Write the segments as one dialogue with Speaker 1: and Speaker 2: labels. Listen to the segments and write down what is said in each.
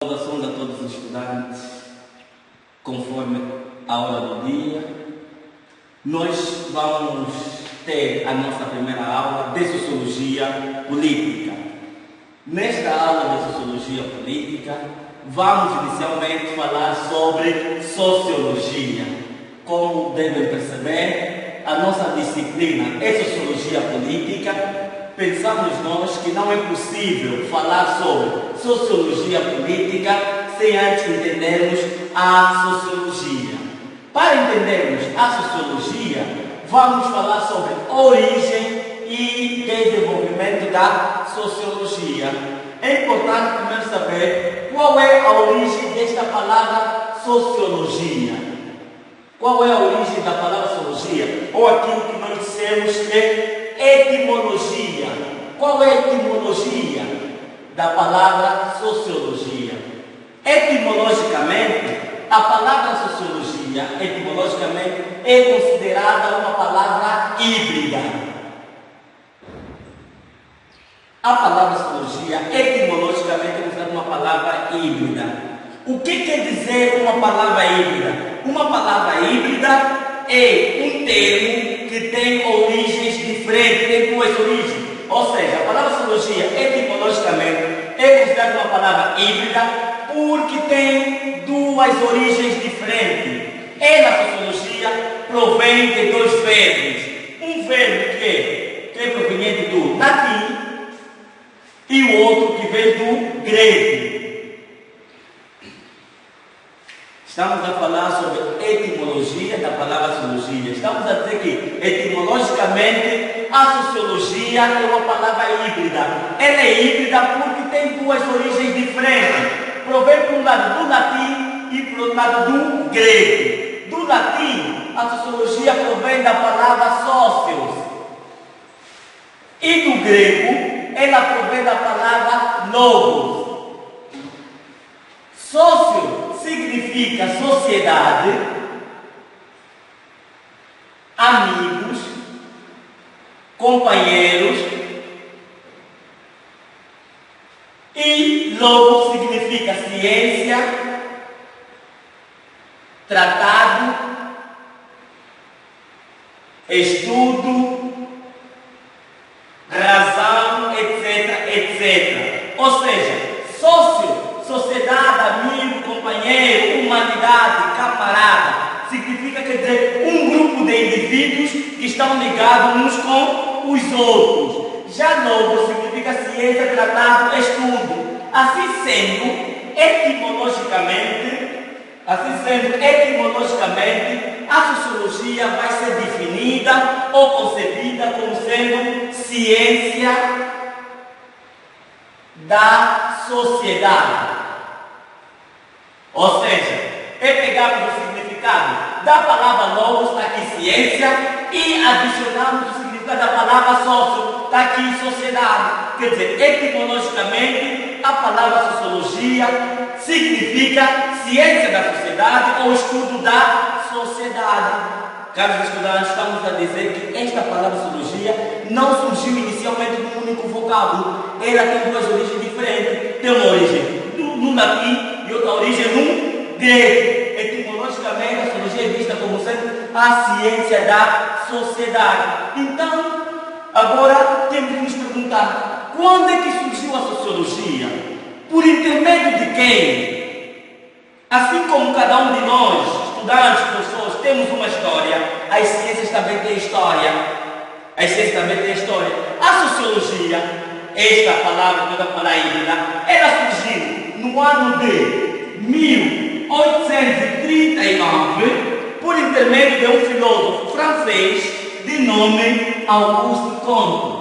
Speaker 1: Saudações a todos os estudantes, conforme a hora do dia. Nós vamos ter a nossa primeira aula de Sociologia Política. Nesta aula de Sociologia Política, vamos inicialmente falar sobre Sociologia. Como devem perceber, a nossa disciplina é Sociologia Política. Pensamos nós que não é possível falar sobre sociologia política sem antes entendermos a sociologia. Para entendermos a sociologia, vamos falar sobre origem e desenvolvimento da sociologia. É importante primeiro saber qual é a origem desta palavra sociologia. Qual é a origem da palavra sociologia? Ou aquilo que nós dissemos que etimologia. Qual é a etimologia da palavra sociologia? Etimologicamente, a palavra sociologia, etimologicamente, é considerada uma palavra híbrida. A palavra sociologia, etimologicamente, é considerada uma palavra híbrida. O que quer dizer uma palavra híbrida? Uma palavra híbrida é um termo que tem origens diferentes, tem duas origens. Ou seja, a palavra sociologia, etimologicamente, é considerada uma palavra híbrida porque tem duas origens diferentes. Ela, sociologia, provém de dois verbos. Um verbo que é proveniente do latim e o outro que vem do grego. Estamos a falar sobre etimologia da palavra sociologia. Estamos a dizer que, etimologicamente, a sociologia é uma palavra híbrida. Ela é híbrida porque tem duas origens diferentes. Provém, por um lado, do latim e, por outro lado, do grego. Do latim, a sociologia provém da palavra socios. E do grego, ela provém da palavra logos. Sócio significa sociedade, amigos, companheiros, e logo significa ciência, tratado, estudo, razão, etc, etc. Ou seja, sociedade, amigo, companheiro, humanidade, camarada, significa, quer dizer, um grupo de indivíduos que estão ligados uns com os outros. Já logo significa ciência, tratado, estudo. Assim sendo, etimologicamente, a sociologia vai ser definida ou concebida como sendo ciência da sociedade. Ou seja, é pegarmos o significado da palavra logos, está aqui ciência, e adicionarmos o significado da palavra sócio, está aqui sociedade. Quer dizer, etimologicamente, a palavra sociologia significa ciência da sociedade ou estudo da sociedade. Caros estudantes, estamos a dizer que esta palavra sociologia não surgiu inicialmente num único vocábulo. Ela tem duas origens diferentes. Tem uma origem no latim e outra origem no grego. Etimologicamente, a sociologia é vista como sendo a ciência da sociedade. Então, agora temos que nos perguntar: quando é que surgiu a sociologia? Por intermédio de quem? Assim como cada um de nós, estudantes, professores, temos uma história, as ciências também têm história. A sociologia, esta palavra, toda palavra híbrida, ela surgiu no ano de 1839 por intermédio de um filósofo francês de nome Auguste Comte.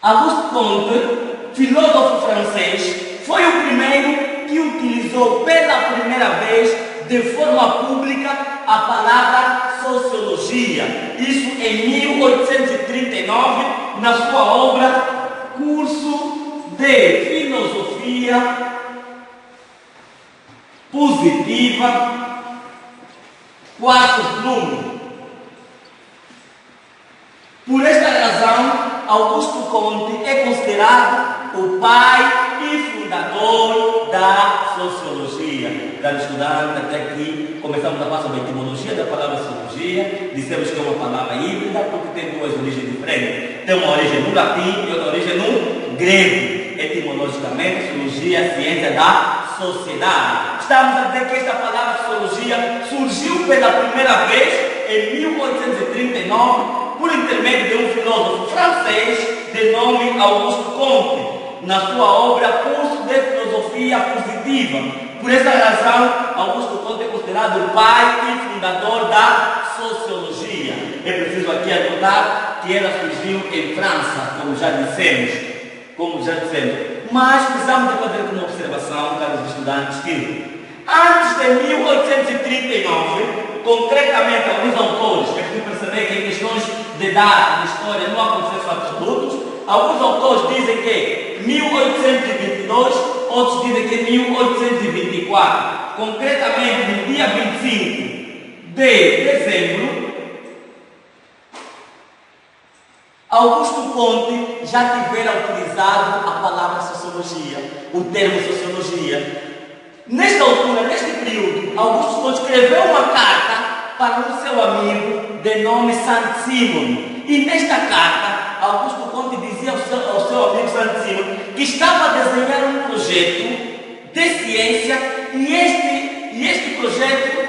Speaker 1: Auguste Comte, filósofo francês, foi o primeiro que utilizou pela primeira vez de forma pública a palavra sociologia. Isso em 1839, na sua obra Curso de Filosofia Positiva, 4 volumes. Por esta razão, Auguste Comte é considerado o pai e fundador da sociologia. Caro estudante, até aqui começamos a falar sobre a etimologia da palavra sociologia. Dissemos que é uma palavra híbrida porque tem duas origens diferentes. Tem uma origem no latim e outra origem no grego. Etimologicamente, sociologia é a ciência da sociedade. Estamos a dizer que esta palavra sociologia surgiu pela primeira vez em 1839 por intermédio de um filósofo francês de nome Auguste Comte, na sua obra Curso de Filosofia Positiva. Por essa razão, Auguste Comte é considerado o pai e fundador da sociologia. É preciso aqui anotar que ela surgiu em França, como já dissemos. Mas precisamos de fazer uma observação, caros estudantes, que antes de 1839, concretamente alguns autores, que aqui perceber que em questões de data, de história, não há consensos absolutos, alguns autores dizem que 1822, outros dizem que 1824. Concretamente, no dia 25 de dezembro, Auguste Comte já tivera utilizado a palavra sociologia, o termo sociologia. Nesta altura, neste período, Auguste Comte escreveu uma carta para um seu amigo de nome Saint-Simon. E nesta carta, Auguste Comte dizia ao seu amigo Saint-Simon que estava a desenhar um projeto de ciência e este projeto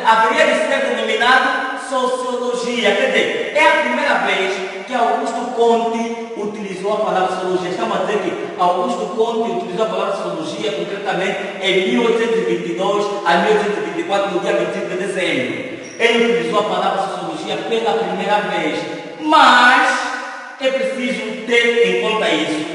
Speaker 1: haveria de ser denominado sociologia. Quer dizer, é a primeira vez que Auguste Comte utilizou a palavra sociologia. Estamos a dizer que Auguste Comte utilizou a palavra sociologia concretamente em 1822 a 1824, no dia 25 de dezembro. Ele utilizou a palavra sociologia pela primeira vez. Mas é preciso ter em conta isso.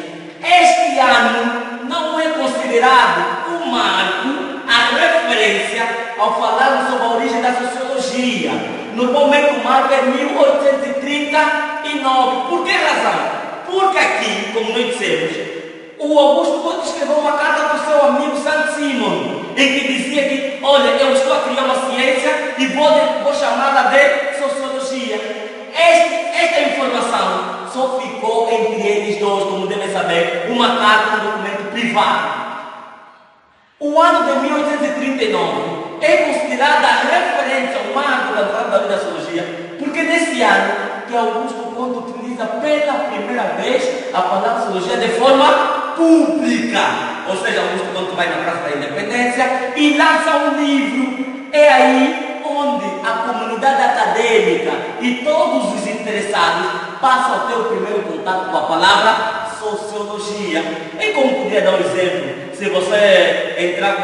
Speaker 1: Este ano não é considerado um marco, a referência ao falarmos sobre a origem da sociologia. Normalmente o marco é 1839. Por que razão? Porque aqui, como nós dissemos, o Auguste Comte escreveu uma carta para o seu amigo Saint-Simon, em que dizia que, olha, eu estou a criar uma ciência e vou chamá-la de sociologia. Esta informação só ficou entre eles dois, como devem saber, uma carta, um documento privado. O ano de 1839 é considerada a referência, o marco da vida da sociologia, porque nesse ano que Auguste Comte utiliza pela primeira vez a palavra sociologia de forma pública. Ou seja, Auguste Comte vai na Praça da Independência e lança um livro. É aí onde a comunidade acadêmica e todos os interessados passam a ter o primeiro contato com a palavra sociologia. E como podia dar um exemplo, se você entrar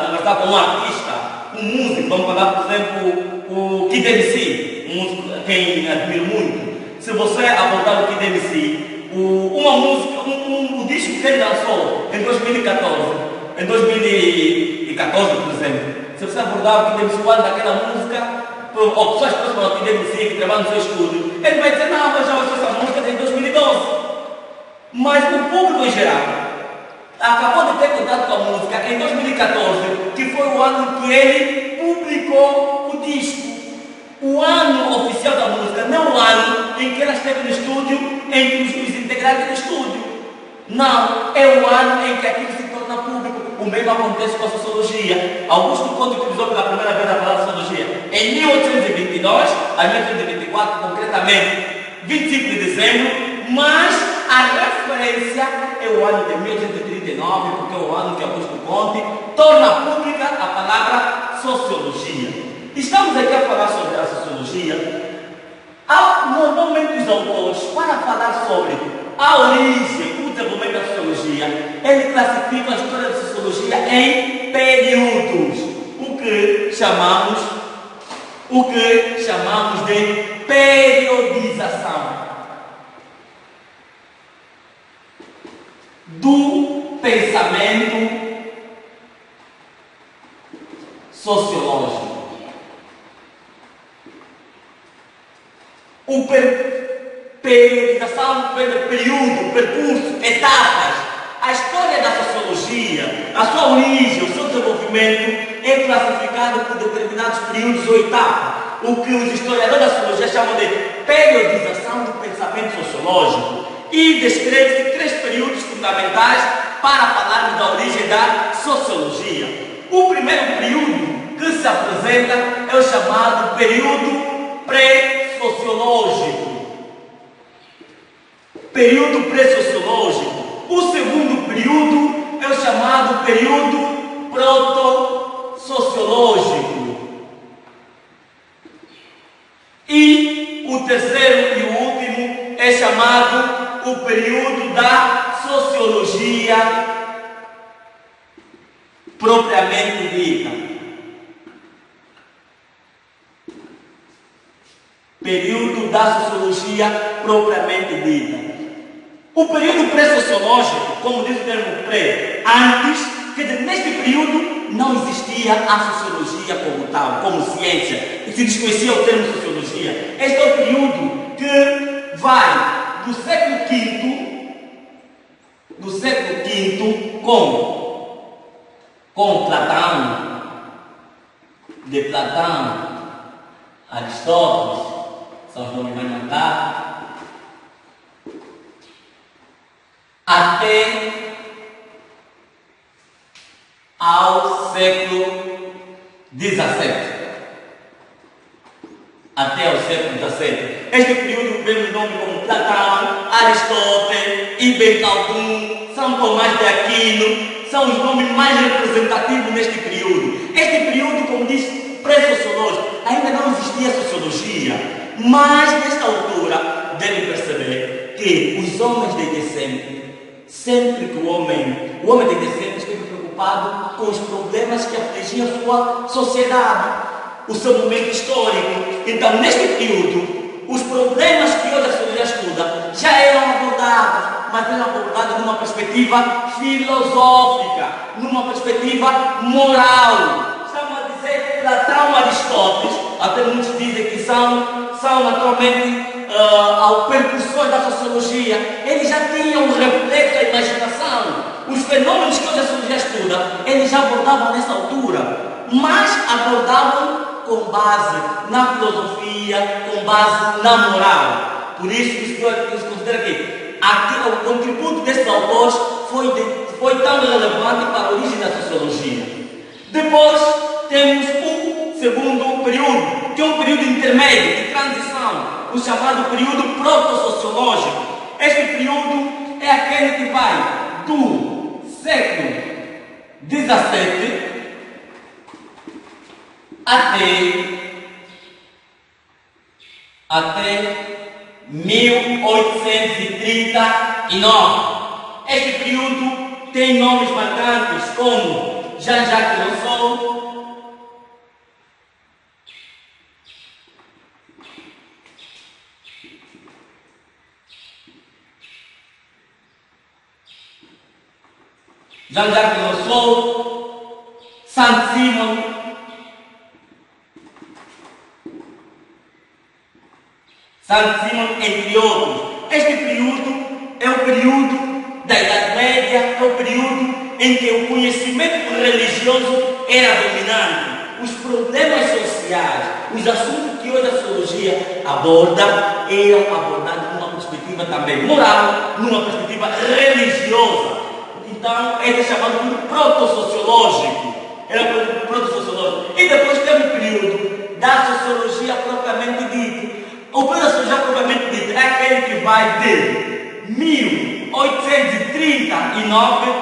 Speaker 1: conversar com um artista, um músico, vamos falar, por exemplo, o Kid MC, um músico quem admiro muito. Se você abordar o Kid MC, uma música, um disco que ele lançou em 2014, por exemplo, se você abordar o Kid MC, qual daquela música, ou pessoas próximas ao Kid MC que trabalham no seu estúdio, ele vai dizer, não, mas já ouço essa música desde 2012. Mas o público em geral acabou de ter contato com a música em 2014, que foi o ano em que ele publicou o disco. O ano oficial da música, não o ano em que ela esteve no estúdio, entre os integrantes do estúdio. Não, é o ano em que aquilo se torna público. O mesmo acontece com a sociologia. Auguste Comte utilizou pela primeira vez a palavra sociologia em 1822 a 1824, concretamente 25 de dezembro, mas a referência é o ano de 1839, porque é o ano que Auguste Comte torna pública a palavra sociologia. Estamos aqui a falar sobre a sociologia. Normalmente os autores, para falar sobre a origem, o desenvolvimento da sociologia, eles classificam a história da sociologia em períodos, o que chamamos de periodização do pensamento sociológico. Periodização, período, percurso, etapas. A história da sociologia, a sua origem, o seu desenvolvimento é classificado por determinados períodos ou etapas, o que os historiadores da sociologia chamam de periodização do pensamento sociológico. e descreve 3 períodos fundamentais para falarmos da origem da sociologia. O primeiro período que se apresenta é o chamado período pré-sociológico. Período pré-sociológico. O segundo período é o chamado período proto-sociológico. E o terceiro e o último é chamado o período da sociologia propriamente dita. Período da sociologia propriamente dita. O período pré-sociológico, como diz o termo pré, antes, quer dizer, neste período não existia a sociologia como tal, como ciência, e se desconhecia o termo sociologia. Este é o período que vai do século V com Platão, de Platão, Aristóteles, são os nomes mais marcados, até ao século XVII. Até ao século XVII. Este período vemos nomes como Platão, Aristóteles, Ibn Khaldun, São Tomás de Aquino, são os nomes mais representativos neste período. Este período, como diz, pré-sociológico, ainda não existia sociologia, mas nesta altura devem perceber que os homens desde sempre que o homem desde sempre esteve preocupado com os problemas que afligiam a sua sociedade, o seu momento histórico. Então, neste período, os problemas que hoje a sociologia estuda já eram abordados, mas eram abordados numa perspectiva filosófica, numa perspectiva moral. Estamos a dizer Platão, Aristóteles, até muitos dizem que são naturalmente percussões da sociologia. Eles já tinham um reflexo da imaginação. Os fenômenos que hoje a sociologia estuda, eles já abordavam nessa altura, mas abordavam com base na filosofia, com base na moral. Por isso, os considera que aqui, o contributo desses autores foi tão relevante para a origem da sociologia. Depois, temos o segundo período, que é um período intermédio, de transição, o chamado período proto-sociológico. Este período é aquele que vai do século XVII até 1839. Este período tem nomes marcantes como Jean-Jacques Rousseau, Saint-Simon, entre outros. Este período é o período da Idade Média, é o período em que o conhecimento religioso era dominante. Os problemas sociais, os assuntos que hoje a sociologia aborda, eram abordados numa perspectiva também moral, numa perspectiva religiosa. Então, ele é chamado de proto-sociológico. Era o período proto-sociológico. E depois tem o período da sociologia propriamente dita. O período da sociologia propriamente dita é aquele que vai de 1839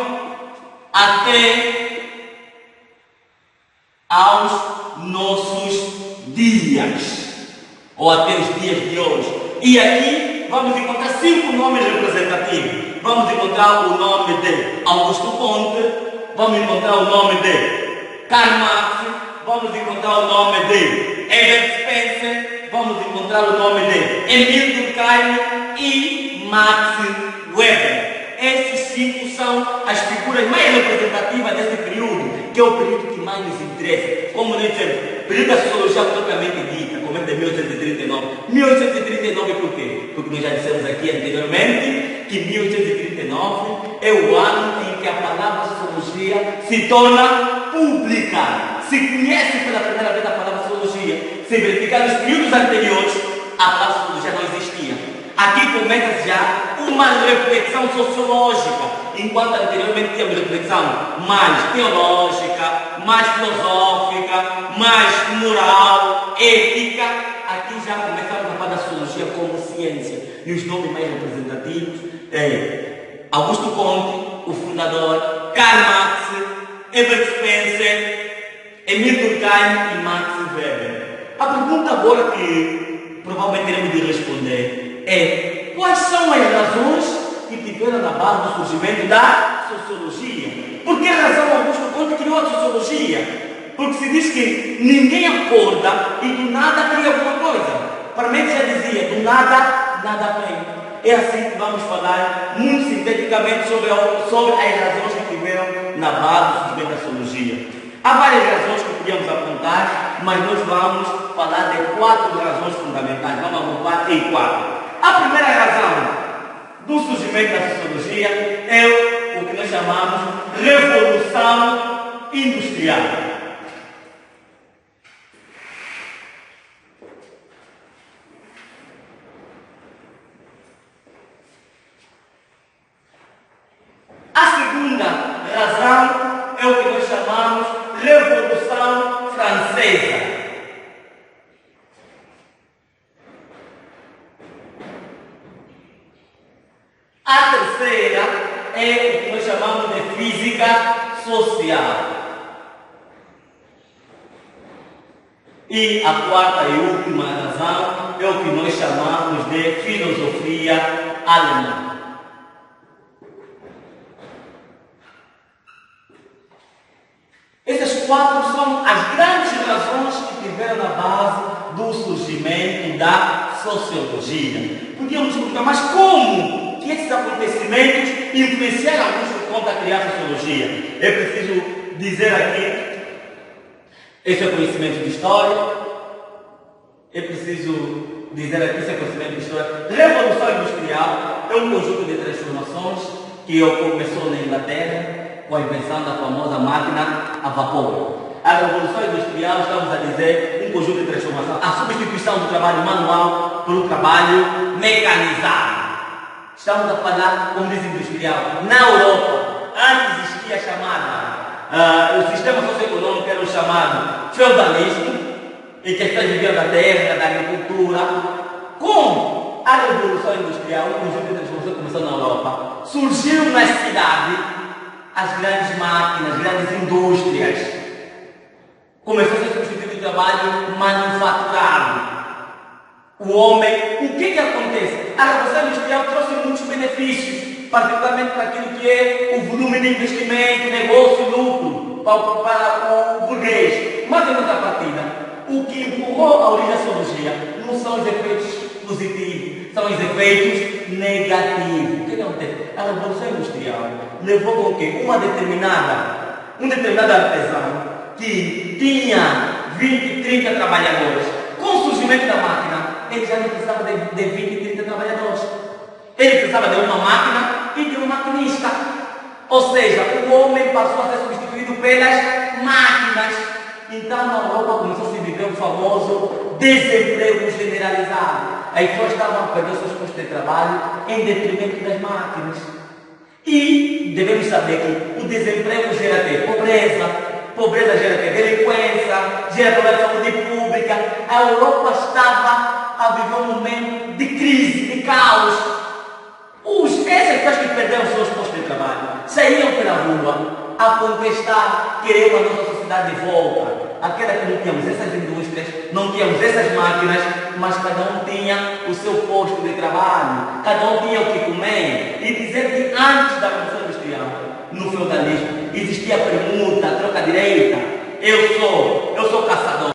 Speaker 1: até aos nossos dias, ou até os dias de hoje. E aqui vamos encontrar 5 nomes representativos. Vamos encontrar o nome de Augusto Comte, vamos encontrar o nome de Karl Marx, vamos encontrar o nome de Herbert Spencer, vamos encontrar o nome de Emile Durkheim e Max Weber. Esses 5 são as figuras mais representativas desse período, que é o período que mais nos interessa. Como nós dizemos, período da sociologia propriamente dita, como é de 1839. 1839 por quê? Porque nós já dissemos aqui anteriormente que 1839 é o ano em que a palavra sociologia se torna pública. Se conhece pela primeira vez a palavra sociologia. Se verificar nos períodos anteriores, a palavra sociologia não existia. Aqui começa já o uma reflexão sociológica, enquanto anteriormente tínhamos reflexão mais teológica, mais filosófica, mais moral, ética. Aqui já começamos a falar da sociologia como ciência. E os nomes mais representativos é Augusto Comte, o fundador, Karl Marx, Herbert Spencer, Emile Durkheim e Max Weber. A pergunta agora que provavelmente teremos de responder é: quais são as razões que tiveram na base do surgimento da sociologia? Por que razão Augusto Comte criou a sociologia? Porque se diz que ninguém acorda e do nada cria alguma coisa. Para mim já dizia, do nada, nada aprende. É assim que vamos falar muito sinteticamente sobre as razões que tiveram na base do surgimento da sociologia. Há várias razões que podíamos apontar, mas nós vamos falar de 4 razões fundamentais. Vamos agrupar em 4. A primeira razão do surgimento da sociologia é o que nós chamamos Revolução Industrial. A segunda razão é o que nós chamamos Revolução Francesa. A terceira é o que nós chamamos de física social. E a quarta e última razão é o que nós chamamos de filosofia alemã. Essas 4 são as grandes razões que tiveram na base do surgimento da sociologia. Podíamos perguntar, mas como que esses acontecimentos influenciaram Augusto Comte a criar a sociologia? É preciso dizer aqui, esse é conhecimento de história. É preciso dizer aqui, esse é conhecimento de história. Revolução Industrial é um conjunto de transformações que começou na Inglaterra, com a invenção da famosa máquina a vapor. A Revolução Industrial, estamos a dizer, um conjunto de transformação, a substituição do trabalho manual por um trabalho mecanizado. Estamos a falar, como diz industrial, na Europa, antes existia a chamada, o sistema socioeconômico era o chamado feudalismo, em que as pessoas viviam da terra, da agricultura. Com a Revolução Industrial, um conjunto de transformação começou na Europa, surgiu nas cidades as grandes máquinas, grandes indústrias. Começou a ser substituído o trabalho manufaturado. O homem, o que acontece? A Revolução Industrial trouxe muitos benefícios, particularmente para aquilo que é o volume de investimento, negócio, lucro, para o burguês. Mas em contrapartida, o que empurrou a origem da sociologia não são os efeitos positivos, são os efeitos negativos. O que acontece? A Revolução Industrial levou com que um determinado artesão que tinha 20, 30 trabalhadores, com o surgimento da máquina, ele já não precisava de 20, 30 trabalhadores. Ele precisava de uma máquina e de um maquinista. Ou seja, o homem passou a ser substituído pelas máquinas. Então na Europa começou a se viver o famoso desemprego generalizado. As pessoas estavam a perder seus postos de trabalho em detrimento das máquinas. E devemos saber que o desemprego gera pobreza gera delinquência, gera problema de saúde pública. A Europa estava a viver um momento de crise, de caos. Essas pessoas que perderam seus postos de trabalho saíam pela rua a contestar, querer uma nossa sociedade de volta. Aquela que não tínhamos essas indústrias, não tínhamos essas máquinas, mas cada um tinha o seu posto de trabalho, cada um tinha o que comer. E dizer que antes da Revolução Industrial, no feudalismo, existia a permuta, a troca direita. Eu sou caçador.